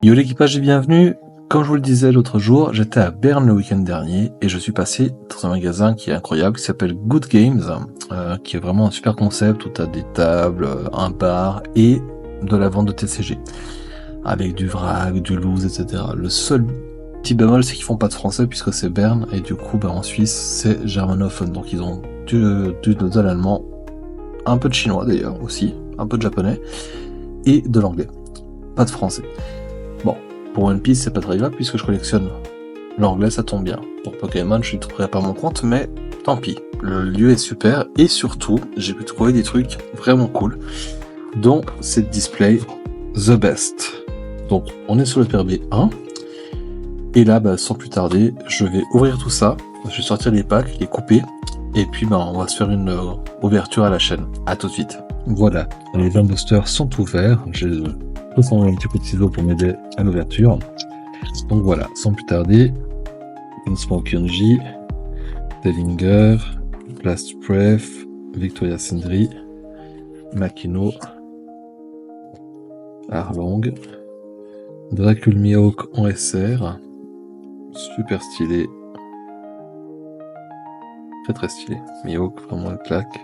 Yo l'équipage et bienvenue. Comme je vous le disais l'autre jour, j'étais à Berne le week-end dernier et je suis passé dans un magasin qui est incroyable, qui s'appelle Good Games, qui est vraiment un super concept où tu as des tables, un bar et de la vente de TCG. Avec du vrac, du loose, etc. Le seul petit bémol, c'est qu'ils font pas de français puisque c'est Berne et du coup en Suisse c'est germanophone. Donc ils ont de l'allemand, un peu de chinois d'ailleurs aussi, un peu de japonais et de l'anglais. Pas de français. Bon, pour One Piece, c'est pas très grave puisque je collectionne l'anglais, ça tombe bien. Pour Pokémon, je suis trouvé par mon compte, mais tant pis. Le lieu est super et surtout, j'ai pu trouver des trucs vraiment cool, dont cette display The Best. Donc, on est sur le PRB 1 et là, sans plus tarder, je vais ouvrir tout ça. Je vais sortir les packs, les couper et puis on va se faire une ouverture à la chaîne. À tout de suite. Voilà, les 20 boosters sont ouverts. J'ai un petit coup de ciseau pour m'aider à l'ouverture. Donc voilà, sans plus tarder, Gunsmoke Yonji, Dellinger, Blast Breath, Victoria Sindri, Makino, Arlong, Dracul Mihawk en SR, super stylé, très stylé, Mihawk vraiment une claque,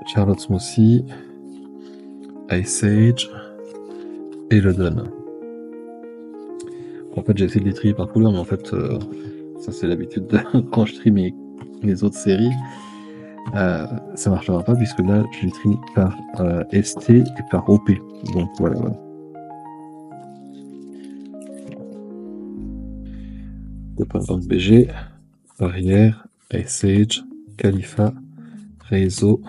Charlotte Smoothie, Ice Age et Lodon. En fait, j'ai essayé de les trier par couleur, mais en fait, ça c'est l'habitude quand je trie les autres séries. Ça marchera pas puisque là, je les trie par ST et par OP. Donc voilà. De point de vente BG, Barrière, Ice Age, Khalifa, Reizo,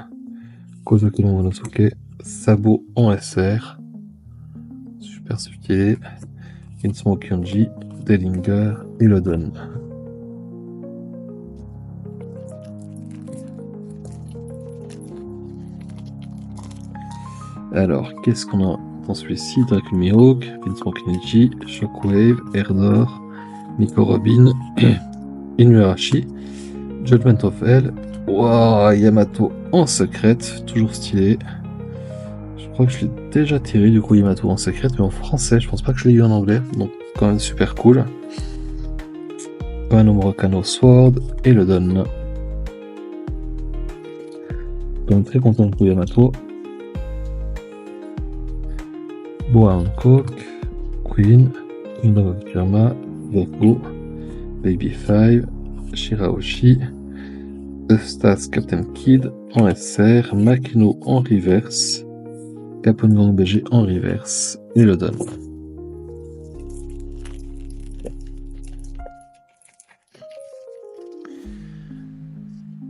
Kozoku no Monosuke, Sabo en SR, super subtilé, Gunsmoke Yonji, Dellinger et Lodon. Alors, qu'est-ce qu'on a dans celui-ci? Dracul Mihawk, Gunsmoke Yonji, Shockwave, Erdor, Nico Robin, Inuarashi, Judgment of Hell, wow, Yamato en secrète, toujours stylé. Je crois que je l'ai déjà tiré du coup Yamato en secrète, mais en français, je pense pas que je l'ai eu en anglais, donc quand même super cool. Wano Murakano Sword et le Don. Donc très content de Yamato. Boa Hancock, Queen, Kingdom of Firma, Virgo, Baby 5, Shirahoshi, Eustace Captain Kid en SR, Makino en reverse, Capone BG en reverse et le Don.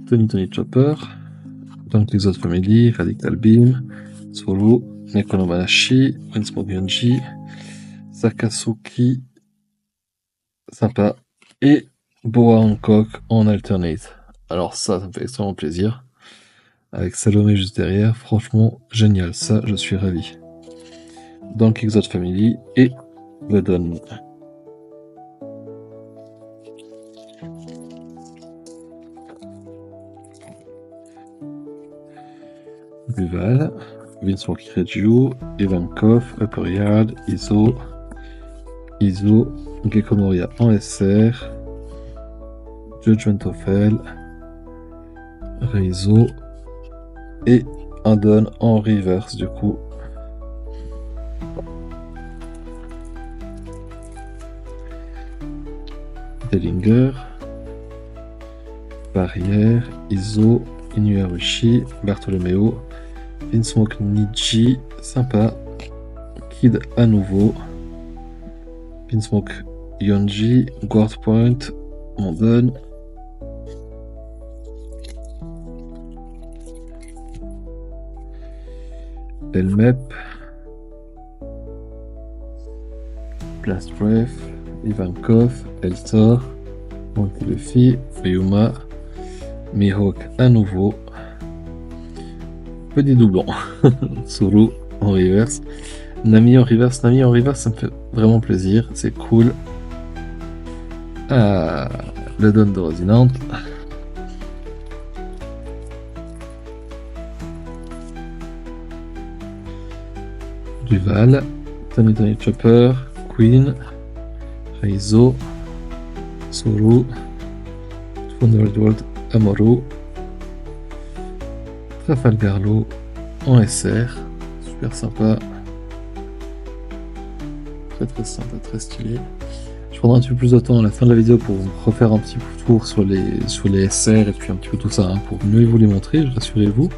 Tony Chopper, Don't Exote Family, Radical Beam, Solo, Nekonomanashi, Gunsmoke Yonji, Sakasuki, sympa, et Boa Hancock en alternate. Alors ça me fait extrêmement plaisir. Avec Salomé juste derrière, franchement génial, ça je suis ravi. Dans Exote Family et le Don. Duval, Vincent Kireju, Ivankov, Upper Yard, Iso, Gecko Moria en SR, Judgment of Hell, Reizo et un Don en reverse du coup. Dellinger, Barrière, Iso, Inuarashi, Bartolomeo, Vinsmoke Niji, sympa, Kid à nouveau, Vinsmoke Yonji, Guard Point, Mondon, Elmep, Blast Breath, Ivankov, Eltor, Monkey Luffy, Fuyuma, Mihawk à nouveau, petit doublon, Solo en reverse, Nami en reverse, ça me fait vraiment plaisir, c'est cool. Ah, le Don de Rosinante. Duval, Tony Chopper, Queen, Reizo, Solo, Thunderbolt Amoro, Trafalgar Law en SR, super sympa, très sympa, très stylé. Je prendrai un petit peu plus de temps à la fin de la vidéo pour refaire un petit tour sur les SR et puis un petit peu tout ça hein, pour mieux vous les montrer, rassurez-vous.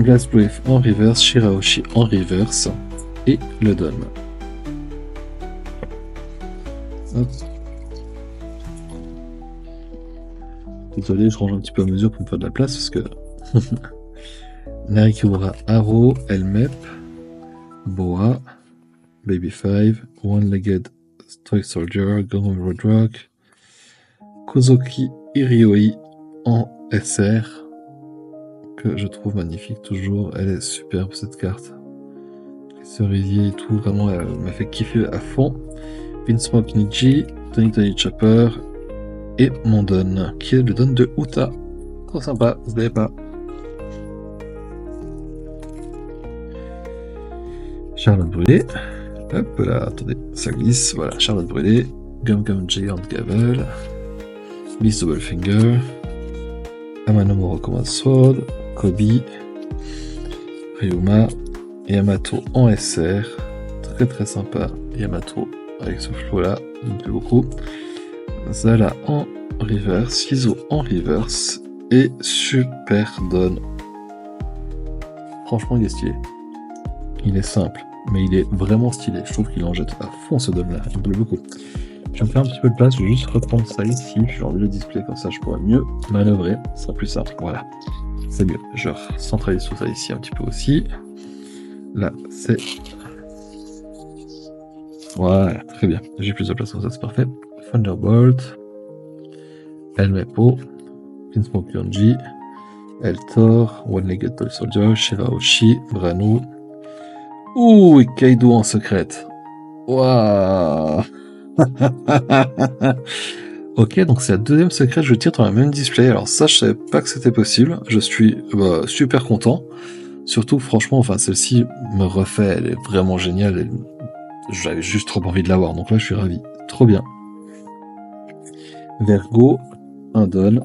Glass Brief en reverse, Shirahoshi en reverse et le Don. Hop. Désolé, je range un petit peu à mesure pour me faire de la place parce que Narikibura Haro, Elmep, Boa, Baby 5, One-Legged Toy Soldier, Gomon Roadrock, Kozoki Irioi en SR, que je trouve magnifique toujours, elle est superbe cette carte. Les cerisiers et tout, vraiment elle m'a fait kiffer à fond. Vinsmoke Niji, Tony Chopper et mon Don, qui est le Don de Uta. Trop sympa, vous l'avez pas. Charlotte Brûlée. Hop là, attendez, ça glisse. Voilà, Charlotte Brûlée. Gum Giant Gavel. Miss Doublefinger. Amano Morokoma's Sword. Kobe. Ryuma. Yamato en SR. Très sympa. Yamato avec ce flow là, il me plaît beaucoup. Zala en reverse. Shizo en reverse. Et Super Don. Franchement, il est stylé. Il est simple, mais il est vraiment stylé. Je trouve qu'il en jette à fond ce Don là. Il me plaît beaucoup. Je vais me faire un petit peu de place. Je vais juste reprendre ça ici. J'ai envie de le display comme ça, je pourrais mieux manœuvrer. Ce sera plus simple. Voilà. C'est mieux. Je centralise tout ça ici un petit peu aussi. Là, c'est. Voilà, très bien. J'ai plus de place comme ça, c'est parfait. Thunderbolt. Elmepo. Vinsmoke Yonji. Eltor. One-Legged Toy Soldier. Shirahoshi. Brano. Ouh, et Kaido en secrète. Waouh. Ok, donc c'est la deuxième secrète, je tire dans la même display. Alors ça, je savais pas que c'était possible. Je suis super content. Surtout, franchement, enfin, celle-ci me refait. Elle est vraiment géniale. J'avais juste trop envie de l'avoir. Donc là, je suis ravi. Trop bien. Vergo, un Don.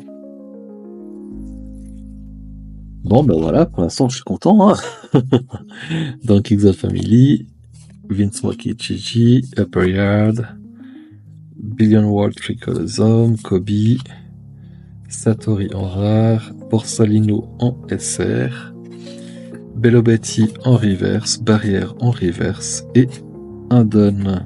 Bon, ben voilà, pour l'instant, je suis content. Hein. Donc, Exalt Family, Vinsmoke Ichiji, Upper Yard, Billion World Tricolosome, Kobe, Satori en rare, Borsalino en SR, Bello Betty en reverse, Barrière en reverse et un Don.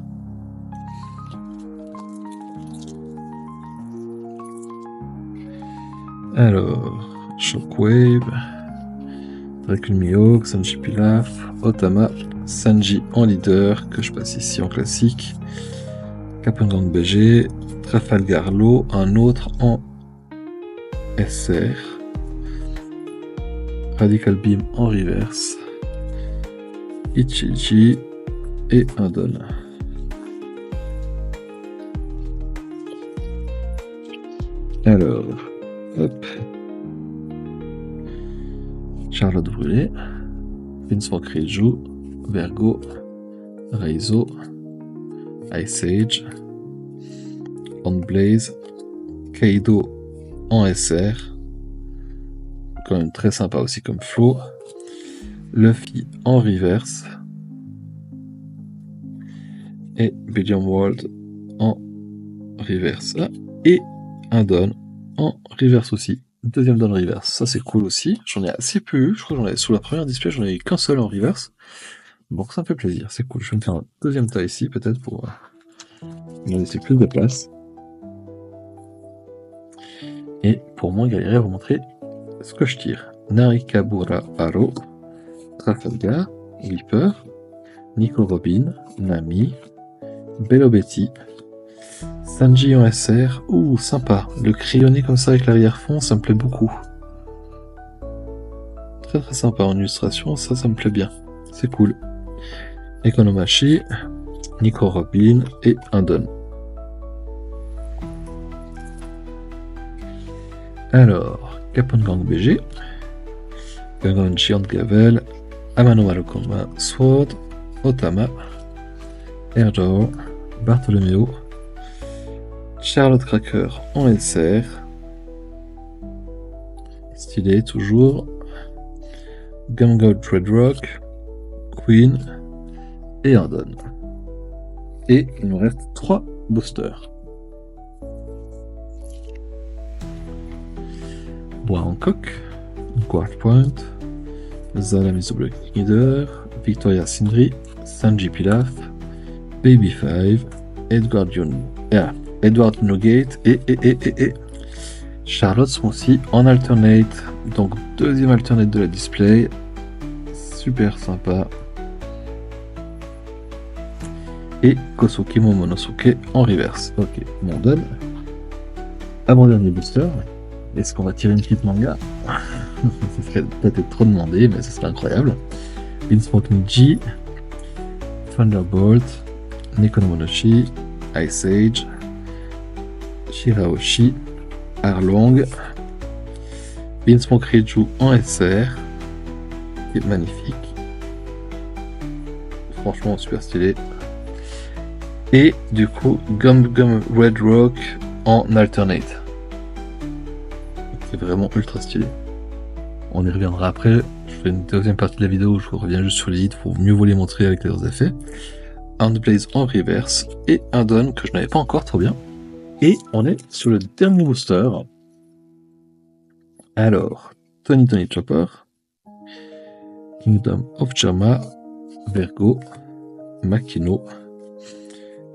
Alors, Shockwave, Dracul Mihawk, Sanji Pilaf, Otama, Sanji en leader, que je passe ici en classique, Capengang BG, Trafalgar Law, un autre en SR, Radical Beam en reverse, Ichiji et un Don. Alors, hop. Charlotte Brûlée, Vinsmoke Riju, Vergo, Reizo, Ice Age, On Blaze, Kaido en SR, quand même très sympa aussi comme flow, Luffy en reverse, et Billion World en reverse, et un Don en reverse aussi. Deuxième Don reverse, ça c'est cool aussi. J'en ai assez peu eu, je crois que j'en ai sous la première display, j'en ai eu qu'un seul en reverse. Donc ça me fait plaisir, c'est cool. Je vais me faire un deuxième tas ici peut-être pour me laisser plus de place. Et pour moins galérer à vous montrer ce que je tire. Narikabura Haro, Trafalgar, Reaper, Nico Robin, Nami, Bello Betty, Sanji en SR, ouh sympa, le crayonné comme ça avec l'arrière-fond, ça me plaît beaucoup. Très sympa en illustration, ça me plaît bien, c'est cool. Economachi, Nico Robin et un Don. Alors, Capengang BG, Gangon Giant Gavel, Amano Malokoma Sword, Otama, Erjao, Bartolomeo, Charlotte Cracker en SR, stylé toujours, Gungo Dreadrock, Queen et Ardon. Et il nous reste 3 boosters. Bois Hancock, Guard Point, Zala Misoblock Leader, Victoria Sindri, Sanji Pilaf, Baby 5, Edward Newgate et Charlotte Smoothie en alternate. Donc deuxième alternate de la display. Super sympa. Et Kosuke Momonosuke en reverse. Ok, on donne. Avant-dernier booster. Est-ce qu'on va tirer une petite manga? Ce serait peut-être trop demandé, mais ce serait incroyable. Vinsmoke Niji, Thunderbolt, Nekonomonoshi, Ice Age, Shirahoshi, Arlong, Vinsmoke Reiju en SR, qui est magnifique. Franchement super stylé. Et du coup, Gum Red Rock en alternate. C'est vraiment ultra stylé. On y reviendra après. Je fais une deuxième partie de la vidéo où je reviens juste sur les hits pour mieux vous les montrer avec les autres effets. Handblaze en reverse et un Don que je n'avais pas encore trop bien. Et on est sur le dernier booster. Alors, Tony Chopper, Kingdom of Jama, Vergo, Makino,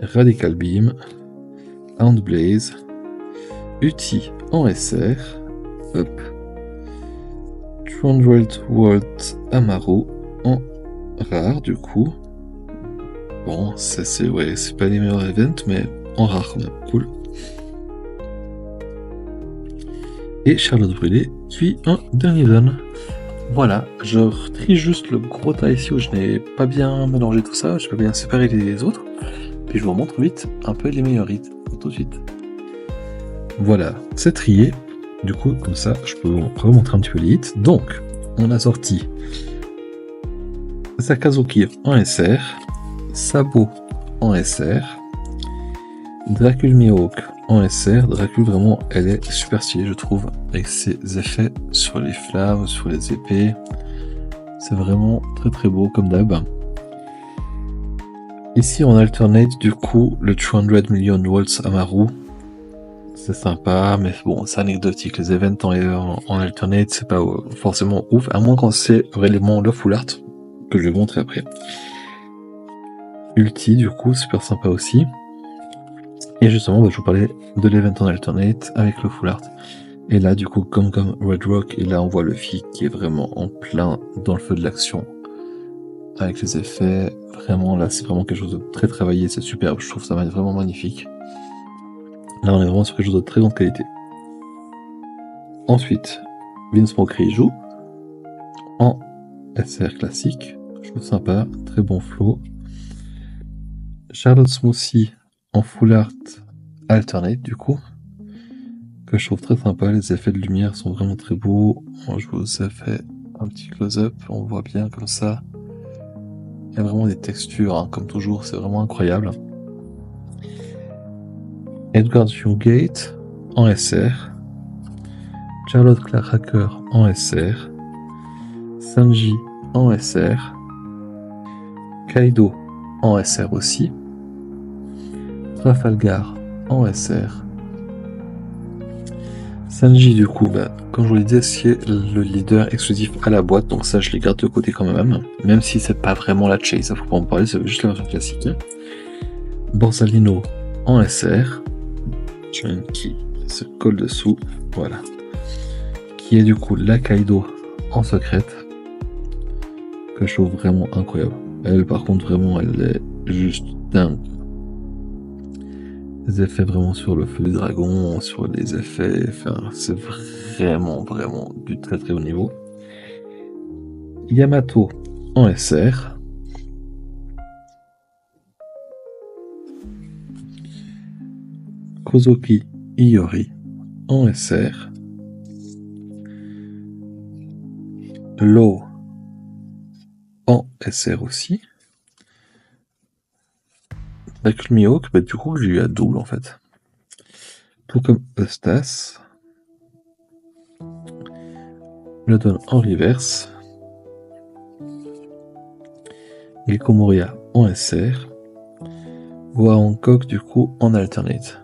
Radical Beam, Handblaze, Uti en SR, hop, 200 World Amaru en rare du coup. Bon, ça c'est pas les meilleurs events, mais en rare quand même, cool. Et Charlotte Brûlée, puis un dernier don. Voilà, je retrie juste le gros tas ici où je n'ai pas bien mélangé tout ça, je peux bien séparer les autres. Puis je vous remontre vite un peu les meilleurs hits, tout de suite. Voilà, c'est trié. Du coup, comme ça, je peux vous remontrer un petit peu les hits. Donc, on a sorti Sakazuki en SR, Sabo en SR, Dracul Mihawk en SR. Dracul, vraiment, elle est super stylée, je trouve, avec ses effets sur les flammes, sur les épées. C'est vraiment très très beau, comme d'hab. Ici, on alternate, du coup, le 200 Million Volts Amaru. C'est sympa, mais bon, c'est anecdotique. Les events en alternate, c'est pas forcément ouf, à moins qu'on sait réellement le full art, que je vais vous montrer après. Ulti, du coup, super sympa aussi. Et justement, je vous parlais de l'event en alternate avec le full art. Et là, du coup, comme Red Rock, et là, on voit Luffy qui est vraiment en plein dans le feu de l'action. Avec les effets, vraiment, là, c'est vraiment quelque chose de très travaillé, c'est superbe, je trouve ça vraiment magnifique. Là, on est vraiment sur quelque chose de très grande qualité. Ensuite, Vinsmoke Reiju en SR classique, je trouve sympa, très bon flow. Charlotte Smoothie en full art alternate, du coup, que je trouve très sympa. Les effets de lumière sont vraiment très beaux. Moi, je vous ai fait un petit close-up, on voit bien comme ça. Il y a vraiment des textures, hein, comme toujours, c'est vraiment incroyable. Edward Newgate en SR, Charlotte Cracker en SR, Sanji en SR, Kaido en SR aussi, Trafalgar en SR, Sanji du coup, comme je vous le disais, c'est le leader exclusif à la boîte, donc ça je les garde de côté quand même si c'est pas vraiment la chase, ça faut pas en parler, c'est juste la version classique. Borsalino en SR, qui se colle dessous, voilà, qui est du coup la Kaido en secrète, que je trouve vraiment incroyable. Elle, par contre, vraiment, elle est juste dingue. Les effets vraiment sur le feu du dragon, sur les effets, enfin, c'est vraiment du très très haut niveau. Yamato en SR. Kozuki Iori en SR. Law en SR aussi. Avec le Mihawk, bah, du coup, j'ai eu à double en fait. Tout comme Eustace. Je le donne en reverse. Gecko Moria en SR. Ou à Hancock, du coup, en alternate.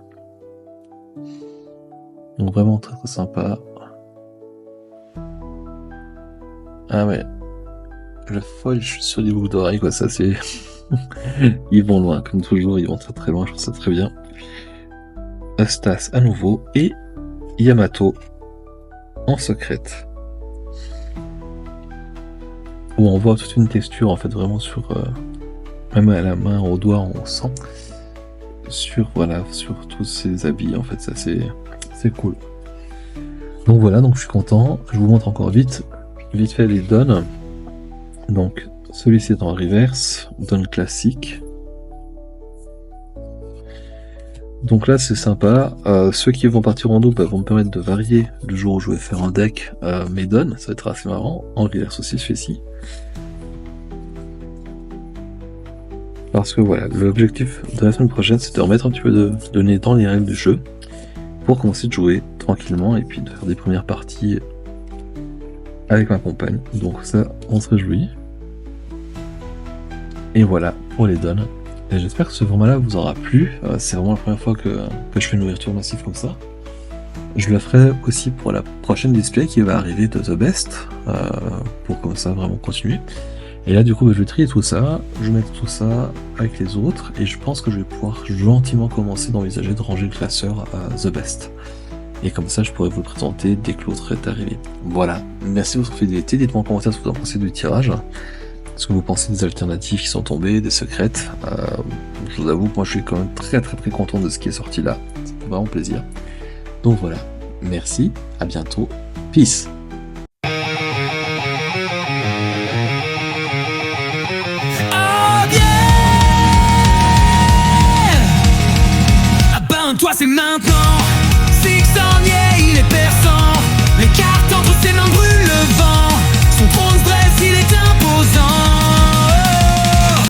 Donc vraiment très très sympa. Ah ouais. La folle, je suis sur les boucles d'oreilles, quoi, ça c'est... Ils vont loin, comme toujours, ils vont très très loin, je trouve ça très bien. Eustace à nouveau, et Yamato en secrète. Où on voit toute une texture, en fait, vraiment sur... même à la main, au doigt, on sent. Sur, voilà, sur tous ces habits, en fait, ça c'est cool. Donc voilà, donc je suis content. Je vous montre encore vite fait les donnes. Donc celui-ci est en reverse, donne classique. Donc là c'est sympa. Ceux qui vont partir en double vont me permettre de varier le jour où je vais faire un deck mes donnes. Ça va être assez marrant. En reverse aussi je fais ci. Parce que voilà, l'objectif de la semaine prochaine c'est de remettre un petit peu de nez dans les règles du jeu pour commencer de jouer tranquillement et puis de faire des premières parties avec ma compagne. Donc ça, on se réjouit. Et voilà pour les donnes. Et j'espère que ce format-là vous aura plu. C'est vraiment la première fois que je fais une ouverture massive comme ça. Je le ferai aussi pour la prochaine display qui va arriver de The Best, pour comme ça vraiment continuer. Et là du coup je vais trier tout ça, je vais mettre tout ça avec les autres, et je pense que je vais pouvoir gentiment commencer d'envisager de ranger le classeur à The Best. Et comme ça je pourrais vous le présenter dès que l'autre est arrivé. Voilà, merci de votre fidélité, dites-moi en commentaire ce que vous en pensez du tirage. Ce que vous pensez des alternatives qui sont tombées, des secrètes. Je vous avoue que moi je suis quand même très très très content de ce qui est sorti là. Ça fait vraiment plaisir. Donc voilà, merci, à bientôt, peace.